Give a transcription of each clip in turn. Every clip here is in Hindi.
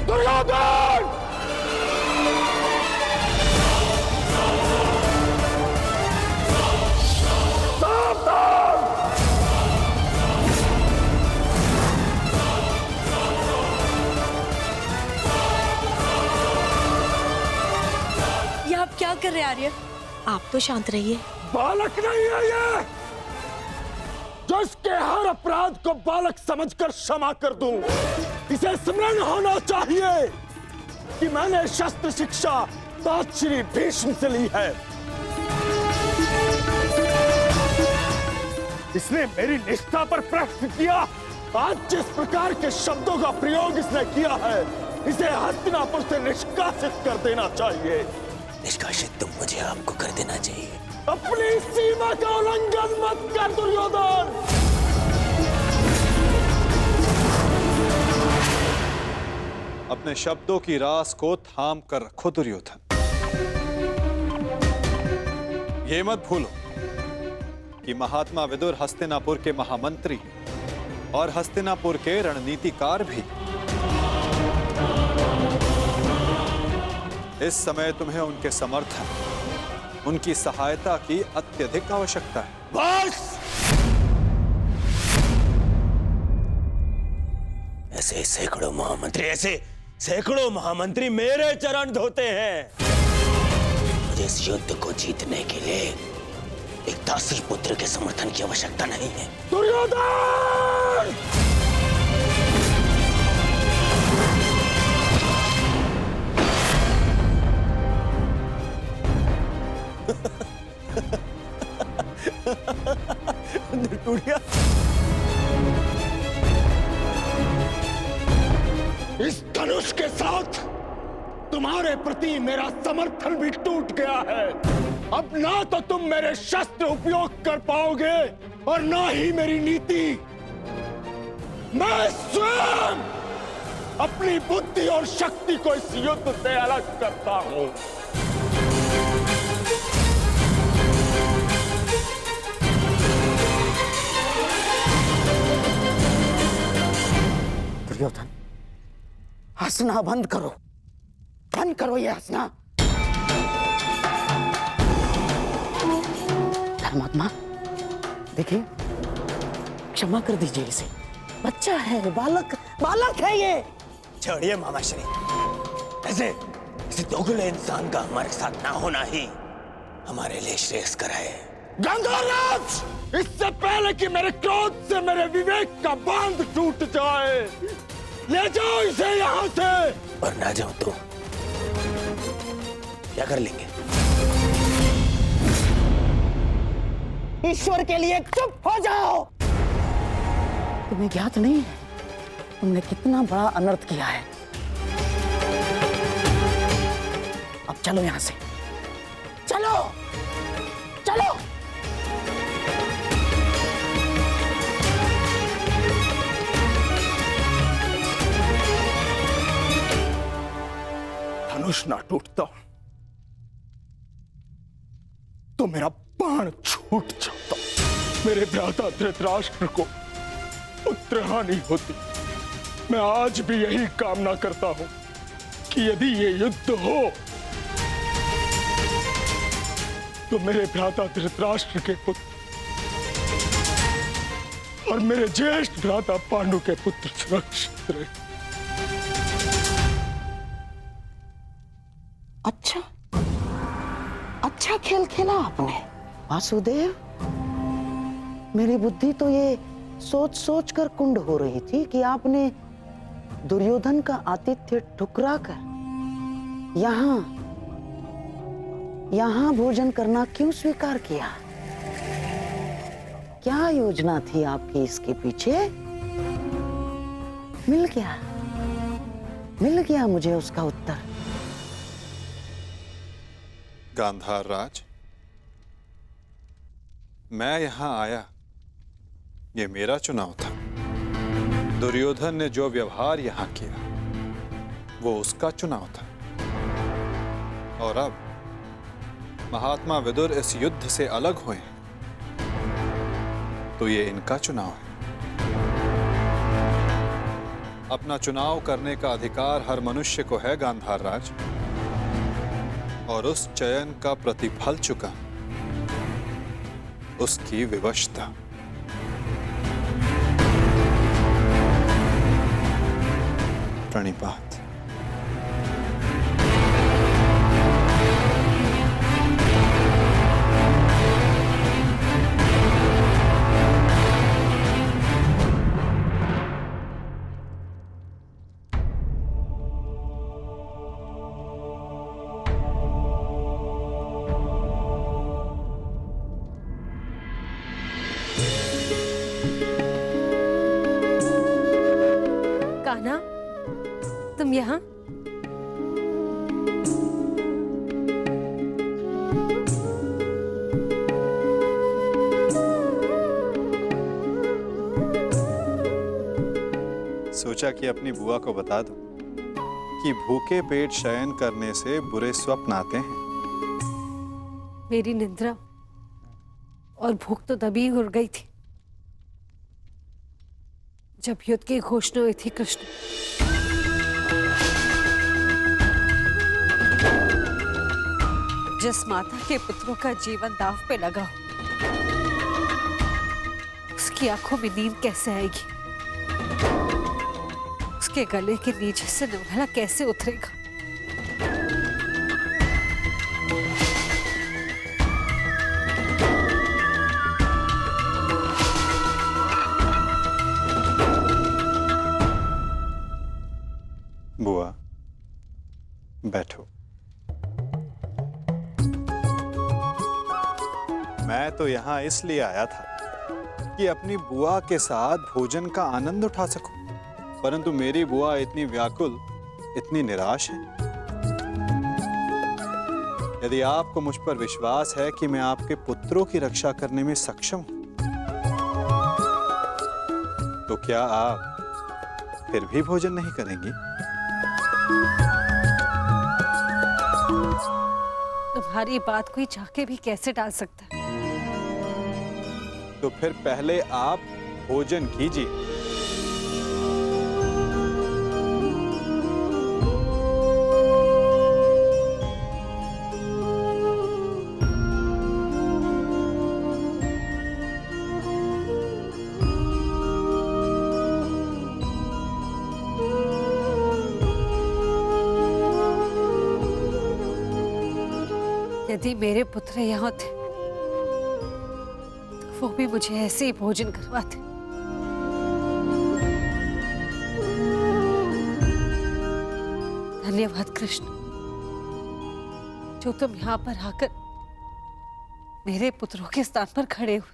दुर्योधन! सावधान! ये आप क्या कर रहे हैं आर्य? आप तो शांत रहिए। बालक नहीं है ये, जो इसके हर अपराध को बालक समझकर क्षमा कर दूं। इसे स्मरण होना चाहिए कि मैंने शस्त्र शिक्षा तात श्री भीष्म से ली है। इसने मेरी निष्ठा पर प्रश्न किया। आज जिस प्रकार के शब्दों का प्रयोग इसने किया है, इसे हस्तिनापुर से निष्कासित कर देना चाहिए। निष्कासित तो मुझे आपको कर देना चाहिए। अपनी सीमा का उल्लंघन मत कर दुर्योधन। अपने शब्दों की रास को थाम कर रखो दुर्योधन। ये मत भूलो कि महात्मा विदुर हस्तिनापुर के महामंत्री और हस्तिनापुर के रणनीतिकार भी। इस समय तुम्हें उनके समर्थन, उनकी सहायता की अत्यधिक आवश्यकता है। बस! ऐसे सैकड़ों महामंत्री मेरे चरण धोते हैं। मुझे इस युद्ध को जीतने के लिए एक दासी पुत्र के समर्थन की आवश्यकता नहीं है। दुर्योधन! इस धनुष के साथ तुम्हारे प्रति मेरा समर्थन भी टूट गया है। अब ना तो तुम मेरे शस्त्र उपयोग कर पाओगे और ना ही मेरी नीति। मैं स्वयं अपनी बुद्धि और शक्ति को इस युद्ध से अलग करता हूं। दुर्योधन, हंसना बंद करो ये हंसना। धर्मात्मा, देखिए, क्षमा कर दीजिए इसे। बच्चा है, बालक है ये। छोड़िए मामाश्री, ऐसे दोगले इंसान का हमारे साथ ना होना ही हमारे लिए श्रेयस्कर है। गंगाराज, इससे पहले कि मेरे क्रोध से मेरे विवेक का बांध टूट जाए, ले जाओ इसे यहाँ से। और ना जाओ तो क्या कर लेंगे? ईश्वर के लिए चुप हो जाओ। तुम्हें ज्ञात नहीं है तुमने कितना बड़ा अनर्थ किया है। अब चलो यहां से, चलो। धनुष ना टूटता तो मेरा बाण छूट जाता। मेरे भ्राता धृतराष्ट्र को पुत्र हानि होती। मैं आज भी यही कामना करता हूं कि यदि ये युद्ध हो तो मेरे भ्राता धृतराष्ट्र के पुत्र और मेरे ज्येष्ठ भ्राता पांडु के पुत्र सुरक्षित रहे। अच्छा खेल खेला आपने वासुदेव। मेरी बुद्धि तो ये सोच कर कुंड हो रही थी कि आपने दुर्योधन का आतिथ्य ठुकरा कर यहाँ भोजन करना क्यों स्वीकार किया? क्या योजना थी आपकी इसके पीछे? मिल गया मुझे उसका उत्तर। गांधार राज, मैं यहां आया, ये मेरा चुनाव था। दुर्योधन ने जो व्यवहार यहां किया वो उसका चुनाव था। और अब महात्मा विदुर इस युद्ध से अलग हुए हैं तो ये इनका चुनाव है। अपना चुनाव करने का अधिकार हर मनुष्य को है गांधार राज, और उस चयन का प्रतिफल चुका उसकी विवशता। प्रणिपात। कान्हा, तुम यहाँ? सोचा कि अपनी बुआ को बता दूं कि भूखे पेट शयन करने से बुरे स्वप्न आते हैं। मेरी निद्रा और भूख तो तभी उड़ गई थी जब युद्ध की घोषणा हुई थी। कृष्ण, जिस माता के पुत्रों का जीवन दांव पे लगा हो, उसकी आंखों में नींद कैसे आएगी? उसके गले के नीचे से नवाला कैसे उतरेगा? बुआ, बैठो। मैं तो यहाँ इसलिए आया था कि अपनी बुआ के साथ भोजन का आनंद उठा सकूं, परंतु मेरी बुआ इतनी व्याकुल, इतनी निराश है। यदि आपको मुझ पर विश्वास है कि मैं आपके पुत्रों की रक्षा करने में सक्षम हूं, तो क्या आप फिर भी भोजन नहीं करेंगी? तुम्हारी बात कोई चाह के भी कैसे टाल सकता है? तो फिर पहले आप भोजन कीजिए। यदि मेरे पुत्र यहाँ थे तो वो भी मुझे ऐसे ही भोजन करवाते। धन्यवाद कृष्ण, जो तुम यहाँ पर आकर मेरे पुत्रों के स्थान पर खड़े हुए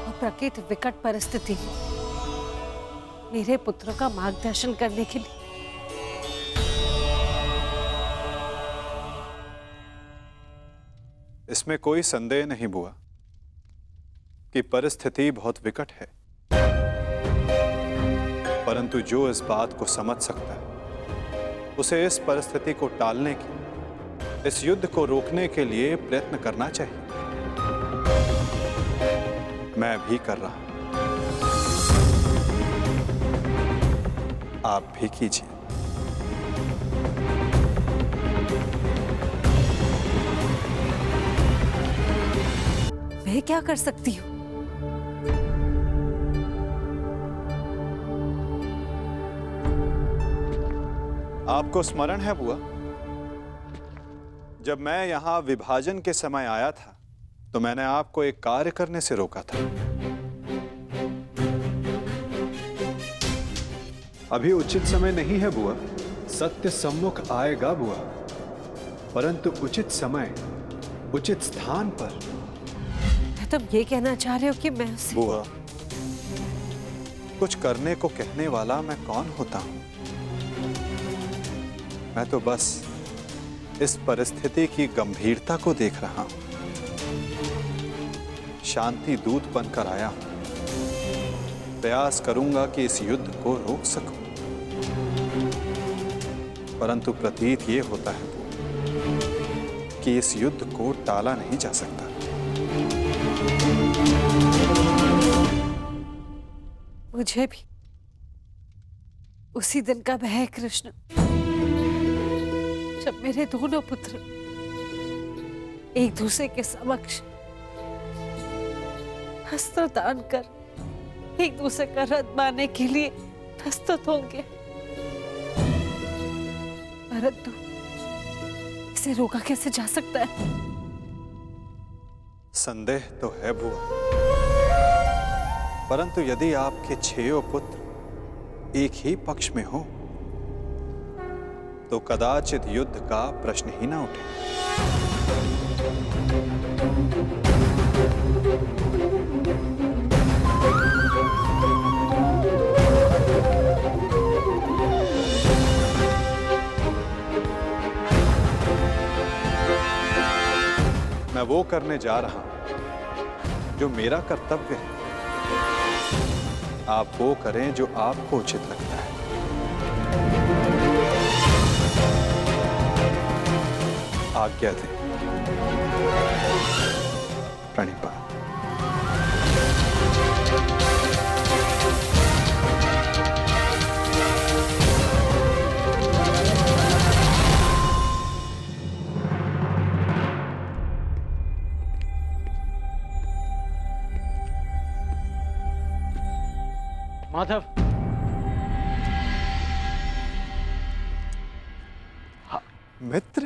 और प्रकृति विकट परिस्थिति में मेरे पुत्रों का मार्गदर्शन करने के लिए। इसमें कोई संदेह नहीं बुआ कि परिस्थिति बहुत विकट है, परंतु जो इस बात को समझ सकता है उसे इस परिस्थिति को टालने की, इस युद्ध को रोकने के लिए प्रयत्न करना चाहिए। मैं भी कर रहा हूं, आप भी कीजिए। मैं क्या कर सकती हूँ? आपको स्मरण है बुआ, जब मैं यहां विभाजन के समय आया था तो मैंने आपको एक कार्य करने से रोका था। अभी उचित समय नहीं है बुआ, सत्य सम्मुख आएगा बुआ, परंतु उचित समय उचित स्थान पर। तुम ये कहना चाह रहे हो कि मैं उसे... बुआ, कुछ करने को कहने वाला मैं कौन होता हूं? मैं तो बस इस परिस्थिति की गंभीरता को देख रहा हूं। शांति दूत बनकर आया हूं। प्रयास करूंगा कि इस युद्ध को रोक सकूं, परंतु प्रतीत ये होता है कि इस युद्ध को टाला नहीं जा सकता। मुझे भी उसी दिन का वह है कृष्ण जब मेरे दोनों पुत्र एक दूसरे के समक्ष अस्त्र दान कर एक दूसरे का रथ बांधने के लिए प्रस्तुत होंगे। परंतु इसे रोका कैसे जा सकता है? संदेह तो है बुआ, परंतु यदि आपके 6 पुत्र एक ही पक्ष में हो तो कदाचित युद्ध का प्रश्न ही ना उठे। मैं वो करने जा रहा हूं जो मेरा कर्तव्य है। आप वो करें जो आपको उचित लगता है। आज्ञा दें। प्रणिपात। माधव, मित्र,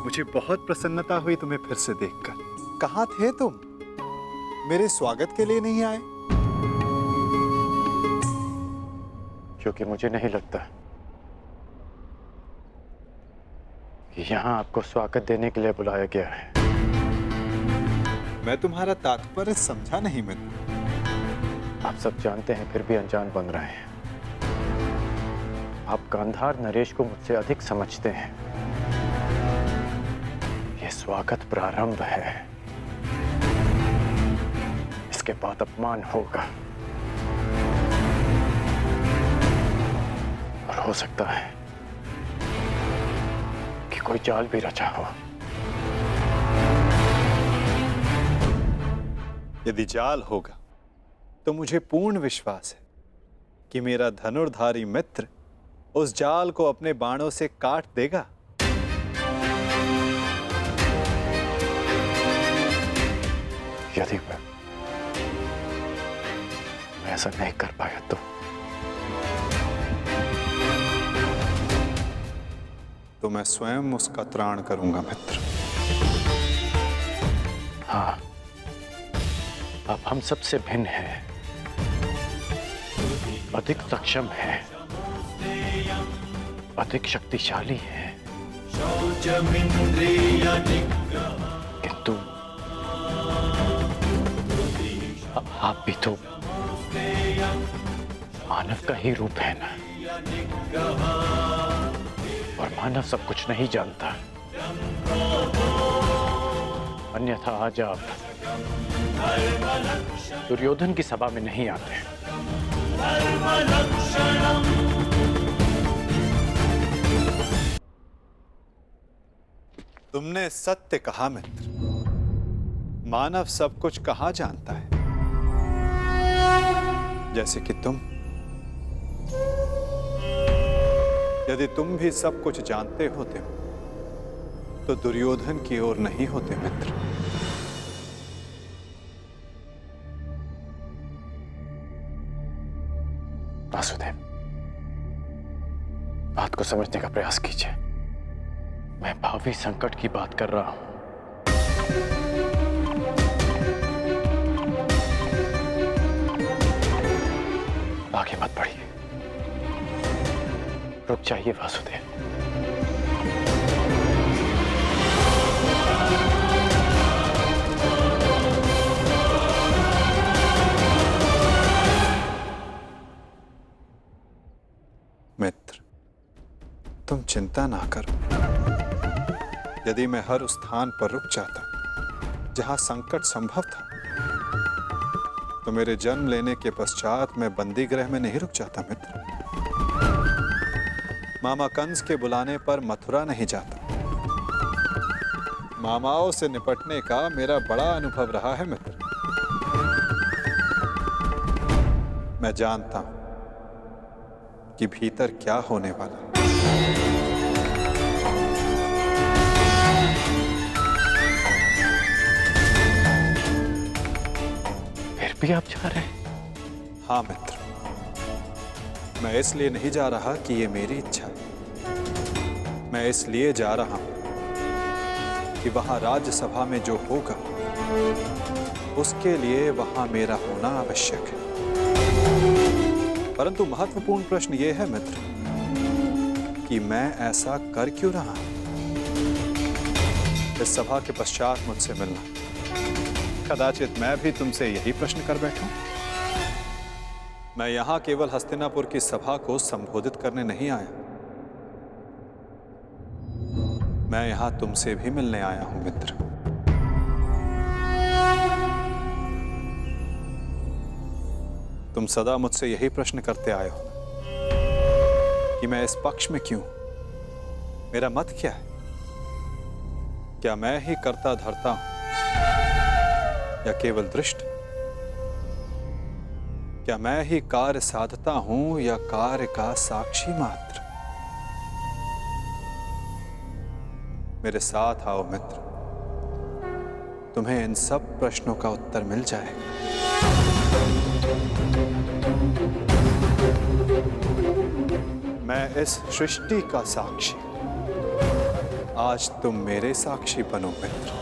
मुझे बहुत प्रसन्नता हुई तुम्हें फिर से देखकर। कहाँ थे तुम? मेरे स्वागत के लिए नहीं आए? क्योंकि मुझे नहीं लगता कि यहाँ आपको स्वागत देने के लिए बुलाया गया है। मैं तुम्हारा तात्पर्य समझा नहीं मित्र। आप सब जानते हैं फिर भी अनजान बन रहे हैं। आप गांधार नरेश को मुझसे अधिक समझते हैं। यह स्वागत प्रारंभ है, इसके बाद अपमान होगा और हो सकता है कि कोई चाल भी रचा हो। यदि जाल होगा तो मुझे पूर्ण विश्वास है कि मेरा धनुर्धारी मित्र उस जाल को अपने बाणों से काट देगा। यदि मैं ऐसा नहीं कर पाया तो मैं स्वयं उसका त्राण करूंगा मित्र। हाँ, आप हम सबसे भिन्न हैं, अधिक सक्षम हैं, अधिक शक्तिशाली हैं, किंतु आप भी तो मानव का ही रूप है ना, और मानव सब कुछ नहीं जानता। अन्यथा आज आप दुर्योधन की सभा में नहीं आते। तुमने सत्य कहा मित्र। मानव सब कुछ कहाँ जानता है? जैसे कि तुम। यदि तुम भी सब कुछ जानते होते तो दुर्योधन की ओर नहीं होते मित्र। वासुदेव, बात को समझने का प्रयास कीजिए। मैं भावी संकट की बात कर रहा हूं। आगे मत बढ़िए, रुक जाइए वासुदेव। मित्र, तुम चिंता ना करो। यदि मैं हर उस स्थान पर रुक जाता जहां संकट संभव था तो मेरे जन्म लेने के पश्चात मैं बंदी गृह में नहीं रुक जाता मित्र। मामा कंस के बुलाने पर मथुरा नहीं जाता। मामाओं से निपटने का मेरा बड़ा अनुभव रहा है मित्र। मैं जानता हूं कि भीतर क्या होने वाला है। फिर भी आप जा रहे हैं? हाँ मित्र, मैं इसलिए नहीं जा रहा कि ये मेरी इच्छा है। मैं इसलिए जा रहा हूं कि वहां राज्यसभा में जो होगा उसके लिए वहां मेरा होना आवश्यक है। परंतु महत्वपूर्ण प्रश्न यह है मित्र कि मैं ऐसा कर क्यों रहा हूं। इस सभा के पश्चात मुझसे मिलना, कदाचित मैं भी तुमसे यही प्रश्न कर बैठूं। मैं यहां केवल हस्तिनापुर की सभा को संबोधित करने नहीं आया, मैं यहां तुमसे भी मिलने आया हूं मित्र। तुम सदा मुझसे यही प्रश्न करते आए हो कि मैं इस पक्ष में क्यों, मेरा मत क्या है। क्या मैं ही करता धरता हूं या केवल दृष्ट? क्या मैं ही कार्य साधता हूं या कार्य का साक्षी मात्र? मेरे साथ आओ मित्र, तुम्हें इन सब प्रश्नों का उत्तर मिल जाएगा। मैं इस सृष्टि का साक्षी, आज तुम मेरे साक्षी बनो मित्र।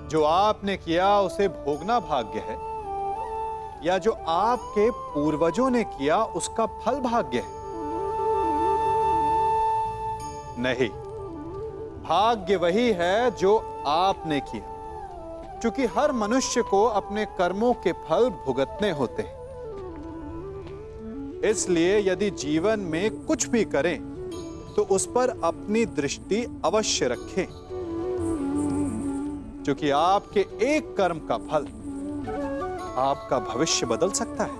जो आपने किया उसे भोगना भाग्य है, या जो आपके पूर्वजों ने किया उसका फल भाग्य है? नहीं, भाग्य वही है जो आपने किया, क्योंकि हर मनुष्य को अपने कर्मों के फल भुगतने होते हैं। इसलिए यदि जीवन में कुछ भी करें तो उस पर अपनी दृष्टि अवश्य रखें, क्योंकि आपके एक कर्म का फल आपका भविष्य बदल सकता है।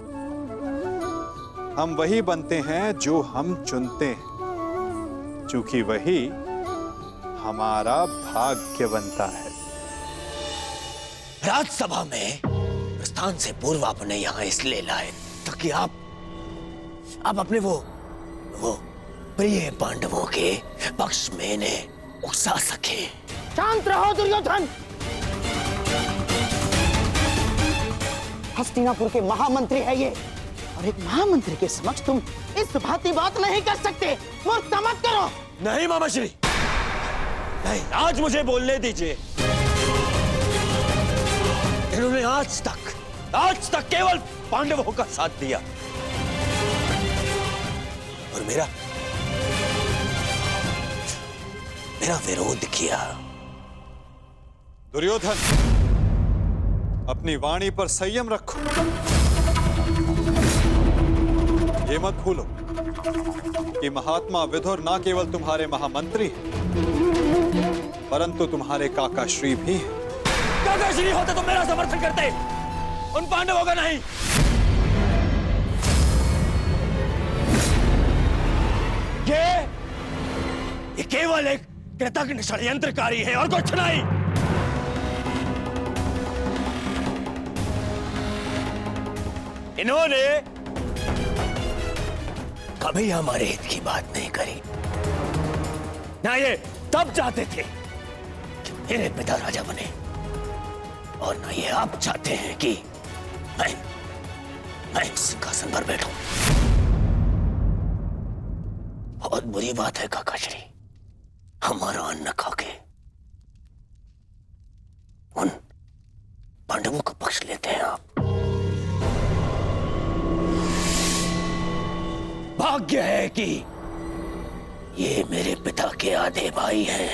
हम वही बनते हैं जो हम चुनते हैं, क्योंकि वही हमारा भाग्य बनता है। राज्यसभा में प्रस्थान से पूर्व आपने यहां इसलिए लाए ताकि आप अपने वो प्रिय पांडवों के पक्ष में इन्हें उकसा सके। शांत रहो दुर्योधन। हस्तिनापुर के महामंत्री है ये, और एक महामंत्री के समक्ष तुम इस भांति बात नहीं कर सकते। मूर्खता मत करो। नहीं मामाश्री, नहीं, आज मुझे बोलने दीजिए। इन्होंने आज तक केवल पांडवों का साथ दिया और मेरा विरोध किया। दुर्योधन, अपनी वाणी पर संयम रखो। ये मत भूलो कि महात्मा विदुर ना केवल तुम्हारे महामंत्री हैं, परंतु तुम्हारे काका श्री भी हैं। काका श्री होते तो मेरा समर्थन करते, उन पांडवों का नहीं। ये केवल एक कृतज्ञ षड्यंत्रकारी है और कुछ नहीं। इन्होंने कभी हमारे हित की बात नहीं करी। ना ये तब चाहते थे कि मेरे पिता राजा बने, और ना ये आप चाहते हैं कि मैं सिंहासन पर बैठूं। बहुत बुरी बात है काकाश्री, हमारा अन्न खा के उन पांडवों का पक्ष लेते हैं आप। भाग्य है कि ये मेरे पिता के आधे भाई हैं,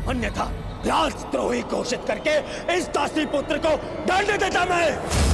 अन्यथा राजद्रोही घोषित करके इस दासी पुत्र को दंड देता मैं।